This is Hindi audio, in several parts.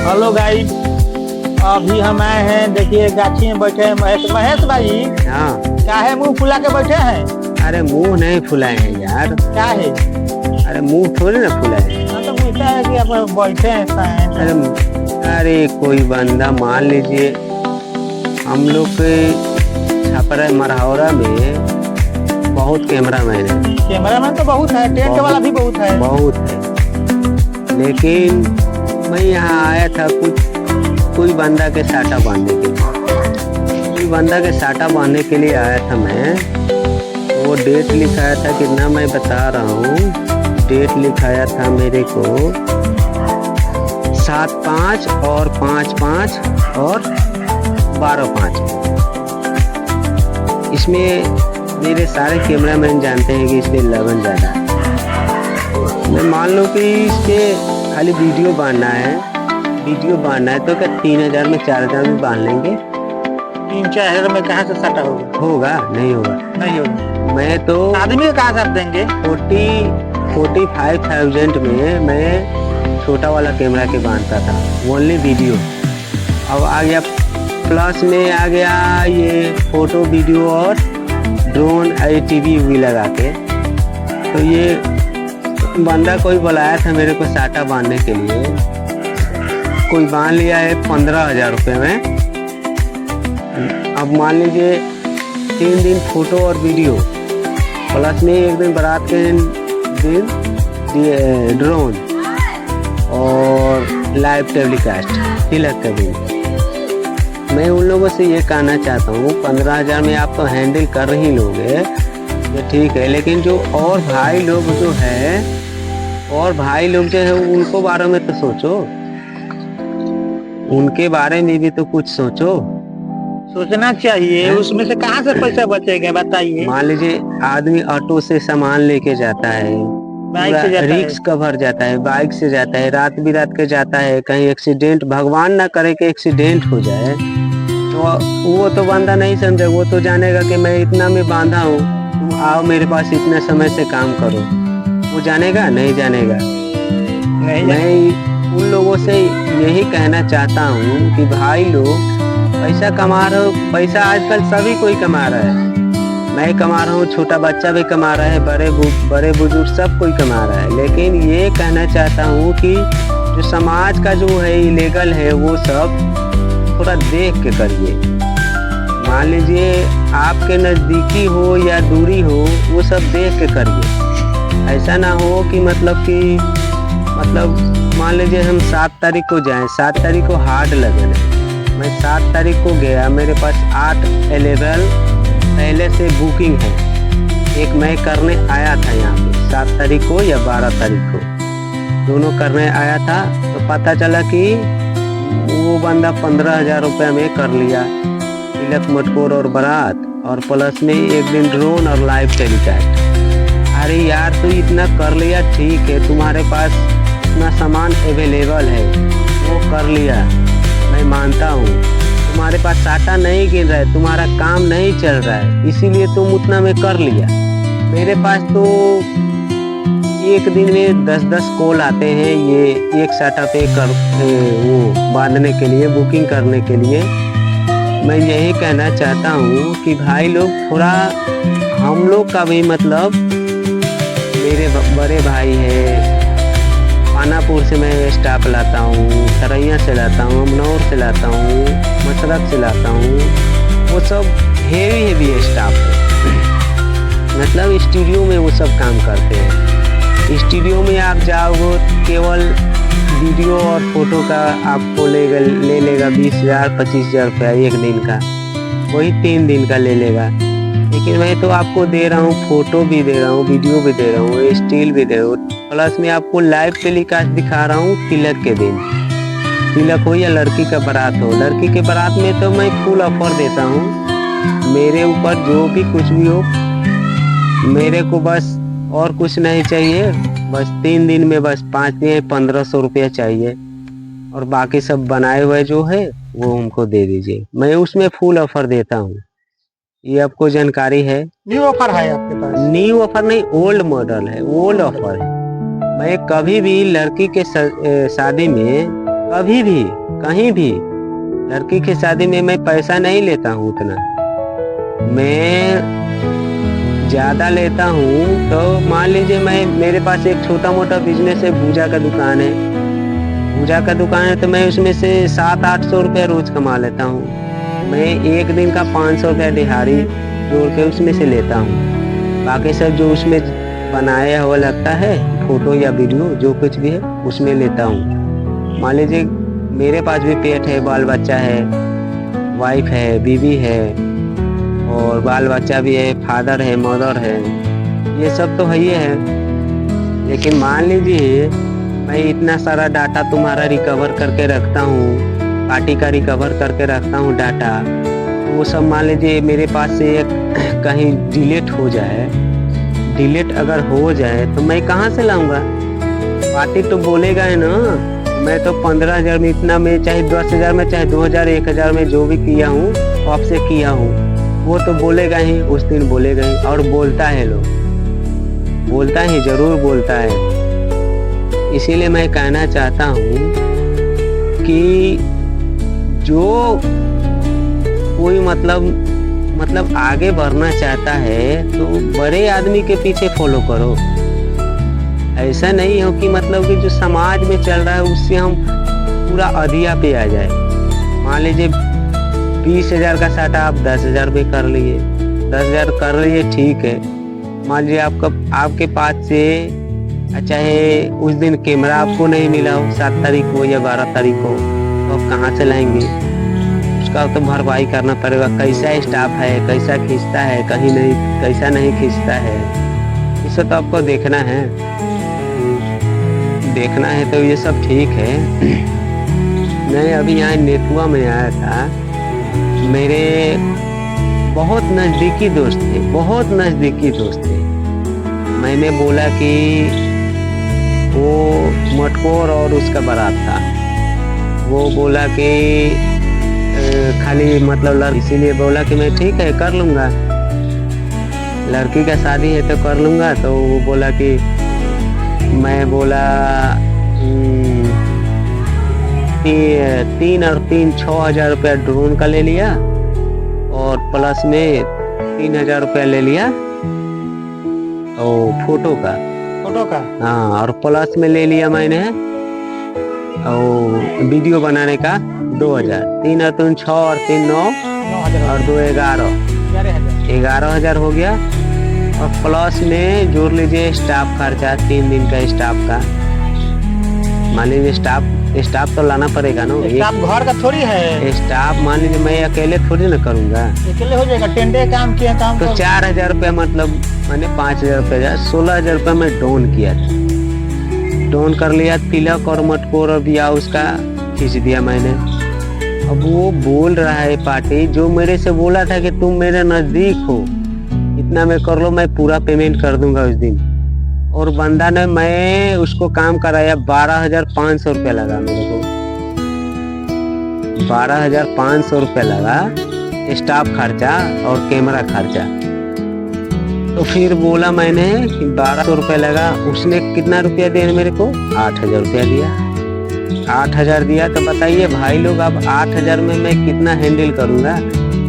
Hello guys. अभी हम आए हैं, देखिए गाछी में बैठे हैं महेश महेश भाई। हाँ। क्या है, मुंह फुला के बैठे हैं? अरे मुंह नहीं फुलाए हैं यार। क्या है? अरे मुंह थोड़ी ना फुलाए हैं। हाँ, तो पूछता है कि आप बैठे हैं शायद। अरे कोई बंदा मान लीजिए हम लोग के छपरा मरहौरा में बहुत कैमरामैन है। कैमरामैन तो बहुत है, टेंट वाला भी बहुत है। बहुत है, लेकिन मैं यहाँ आया था कोई बंदा के साटा बांधने के लिए। कोई बंदा के साटा बांधने के लिए आया था मैं। वो डेट लिखाया था कितना, मैं बता रहा हूँ। डेट लिखाया था मेरे को 7/5 और 5/5 और 12/5। इसमें मेरे सारे कैमरामैन जानते हैं कि इसमें लगन ज़्यादा है। मैं मान लो कि इसके खाली वीडियो बांधना है तो क्या 3000 में 4000 में बांध लेंगे। 3-4 हजार में कहाँ से सटा होगा? होगा नहीं होगा? नहीं होगा। मैं तो आदमी को कहाँ से आप देंगे? 45,000 में मैं छोटा वाला कैमरा के बांधता था, ओनली वीडियो। अब आ गया प्लस में आ गया ये फोटो वीडियो और ड्रोन ITV भी लगा के। तो ये बंदा कोई बुलाया था मेरे को साटा बांधने के लिए। कोई बांध लिया है 15,000 रुपये में। अब मान लीजिए 3 दिन फोटो और वीडियो प्लस में 1 दिन बारात के दिन ड्रोन और लाइव टेलीकास्ट तिलक का दिन। मैं उन लोगों से ये कहना चाहता हूँ 15,000 में आप तो हैंडल कर ही लोगे, ये ठीक है, लेकिन जो और भाई लोग जो है उनको बारे में तो सोचो। उनके बारे में भी तो कुछ सोचो। सोचना चाहिए। उसमें से कहाँ से पैसा बचेगा बताइए? मान लीजिए आदमी ऑटो से सामान लेके जाता है, बाइक से जाता है, रिक्स कवर जाता है, बाइक से जाता है, रात बिरात के जाता है, कहीं एक्सीडेंट भगवान ना करे कि एक्सीडेंट हो जाए तो वो तो बंदा नहीं समझे। वो तो जानेगा कि मैं इतना में बांधा हूँ, तुम आओ मेरे पास इतने समय से काम करो। वो जानेगा? नहीं जानेगा। मैं उन लोगों से यही कहना चाहता हूँ कि भाई लोग पैसा कमा रहे हो। पैसा आजकल सभी कोई कमा रहा है। मैं कमा रहा हूँ, छोटा बच्चा भी कमा रहा है, बड़े बुजुर्ग सब कोई कमा रहा है। लेकिन ये कहना चाहता हूँ कि जो समाज का जो है इलीगल है वो सब थोड़ा देख के करिए। मान लीजिए आपके नज़दीकी हो या दूरी हो, वो सब देख के करिए। ऐसा ना हो कि मतलब मान लीजिए हम 7 तारीख को जाएं, 7 तारीख को हार्ड लगे। मैं 7 तारीख को गया, मेरे पास 8-11 पहले से बुकिंग है। एक मैं करने आया था यहाँ पे 7 तारीख को या 12 तारीख को, दोनों करने आया था। तो पता चला कि वो बंदा 15,000 रुपये में कर लिया तिलक मटकोर और बारात, और प्लस में 1 दिन ड्रोन और लाइव टेलीकास्ट। अरे यार तू इतना कर लिया, ठीक है, तुम्हारे पास इतना सामान अवेलेबल है, वो कर लिया, मैं मानता हूँ। तुम्हारे पास साटा नहीं गिर रहा है, तुम्हारा काम नहीं चल रहा है, इसीलिए तुम उतना में कर लिया। मेरे पास तो एक दिन में 10-10 कॉल आते हैं ये एक साटा पे वो बांधने के लिए, बुकिंग करने के लिए। मैं यही कहना चाहता हूँ कि भाई लोग थोड़ा हम लोग का भी मतलब, मेरे बड़े भाई है, पानापुर से मैं स्टाफ लाता हूँ, सरैया से लाता हूँ, अमनौर से लाता हूँ, मसरत से लाता हूँ। वो सब हेवी स्टाफ है। मतलब स्टूडियो में वो सब काम करते हैं। स्टूडियो में आप जाओगे केवल वीडियो और फोटो का आपको ले लेगा 20,000-25,000 रुपया 1 दिन का, वही 3 दिन का ले लेगा। लेकिन मैं तो आपको दे रहा हूँ, फोटो भी दे रहा हूँ, वीडियो भी दे रहा हूँ, स्टिल भी दे रहा हूँ, प्लस में आपको लाइव टेलीकास्ट दिखा रहा हूँ तिलक के दिन। तिलक हो या लड़की का बारात हो, लड़की के बारात में तो मैं फुल ऑफर देता हूँ। मेरे ऊपर जो भी कुछ भी हो, मेरे को बस और कुछ नहीं चाहिए, बस 3 दिन में बस 1500 रुपया चाहिए, और बाकी सब बनाए हुए जो है वो हमको दे दीजिए। मैं उसमें फुल ऑफर देता हूँ। ये आपको जानकारी है? न्यू ऑफर है आपके पास? न्यू ऑफर नहीं, ओल्ड मॉडल है, ओल्ड ऑफर है। मैं कभी भी लड़की के शादी में कभी भी कहीं भी लड़की की शादी में मैं पैसा नहीं लेता हूँ उतना। मैं ज्यादा लेता हूँ तो मान लीजिए मेरे पास एक छोटा मोटा बिजनेस है, भूजा का दुकान है। भूजा का दुकान है तो मैं उसमें से 700-800 रुपया रोज कमा लेता हूँ। मैं एक दिन का 500 रुपया दिहाड़ी जोड़ के उसमें से लेता हूँ। बाकी सब जो उसमें बनाया हुआ लगता है, फोटो या वीडियो जो कुछ भी है, उसमें लेता हूँ। मान लीजिए मेरे पास भी पेट है, बाल बच्चा है, वाइफ है, बीवी है और बाल बच्चा भी है, फादर है, मदर है, ये सब तो है ही है। लेकिन मान लीजिए मैं इतना सारा डाटा तुम्हारा रिकवर करके रखता हूँ, पार्टी का रिकवर करके रखता हूँ डाटा, वो सब मान लीजिए मेरे पास से कहीं डिलीट हो जाए, डिलीट अगर हो जाए तो मैं कहाँ से लाऊंगा? पार्टी तो बोलेगा है ना। मैं तो 15,000 में इतना में, चाहे 10,000 में, चाहे 2,000, 1,000 में जो भी किया हूँ आपसे किया हूँ, वो तो बोलेगा ही, उस दिन बोलेगा ही। और बोलता है लोग, बोलता ही, जरूर बोलता है। इसीलिए मैं कहना चाहता हूँ कि जो कोई मतलब आगे बढ़ना चाहता है तो बड़े आदमी के पीछे फॉलो करो। ऐसा नहीं हो कि मतलब कि जो समाज में चल रहा है उससे हम पूरा अधिया पे आ जाए। मान लीजिए 20,000 का साटा आप 10,000 में कर लिए, 10,000 कर लिए, ठीक है। मान लीजिए आपके पास से चाहे उस दिन कैमरा आपको नहीं मिला हो 7 तारीख को या 12 तारीख को, तो आप कहाँ से लाएंगे? उसका तो भरपाई करना पड़ेगा। कैसा स्टाफ है, कैसा खींचता है, कहीं नहीं कैसा नहीं खींचता है, इसे तो आपको देखना है। देखना है तो ये सब ठीक है। मैं अभी यहाँ नेतुआ में आया था, मेरे बहुत नज़दीकी दोस्त थे, बहुत नज़दीकी दोस्त थे। मैंने बोला कि वो मटकोर और उसका बारात था, वो बोला कि खाली मतलब इसीलिए बोला कि मैं ठीक है कर लूँगा, लड़की का शादी है तो कर लूँगा। तो वो बोला कि मैं बोला 3 और 3 6,000 रुपया ड्रोन का ले लिया और प्लस में 3,000 रुपया ले लिया और फोटो का हाँ, और प्लस में ले लिया मैंने और वीडियो बनाने का 2,000। 3 और 3 6 और 3 9 और 2 11,000 हो गया। और प्लस में जोड़ लीजिए स्टाफ खर्चा, 3 दिन का स्टाफ का। मान लीजिए स्टाफ तो लाना पड़ेगा ना। स्टाफ घर का थोड़ी है। स्टाफ मान लीजिए मैं अकेले थोड़ी ना करूँगा, अकेले हो जाएगा। टेंडे काम किया काम तो 4,000 रुपया, मतलब मैंने 5,000 रुपया, 16,000 रुपया मैं डोन किया था। डोन कर लिया, तिलक और मटकोर और ब्याह उसका खींच दिया मैंने। अब वो बोल रहा है पार्टी, जो मेरे से बोला था कि तुम मेरे नजदीक हो, इतना में कर लो, मैं पूरा पेमेंट कर दूंगा उस दिन। और बंदा ने, मैं उसको काम कराया 12,500 रुपया लगा मेरे को, 12,500 रुपया लगा स्टाफ खर्चा और कैमरा खर्चा। तो फिर बोला मैंने कि 1,200 रुपया लगा। उसने कितना रुपया दिया मेरे को? 8,000 रुपया दिया। 8,000 दिया। तो बताइए भाई लोग, अब 8,000 में मैं कितना हैंडल करूँगा?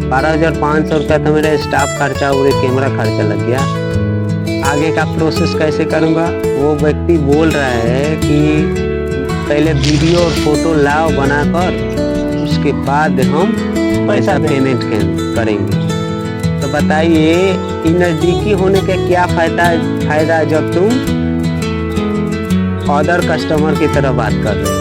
12,500 रुपया तो मेरा स्टाफ खर्चा और कैमरा खर्चा लग गया। आगे का प्रोसेस कैसे करूँगा? वो व्यक्ति बोल रहा है कि पहले वीडियो और फोटो लाओ बनाकर, उसके बाद हम पैसा पेमेंट करेंगे। तो बताइए नज़दीकी होने का क्या फायदा जब तुम अदर कस्टमर की तरह बात कर रहे हो।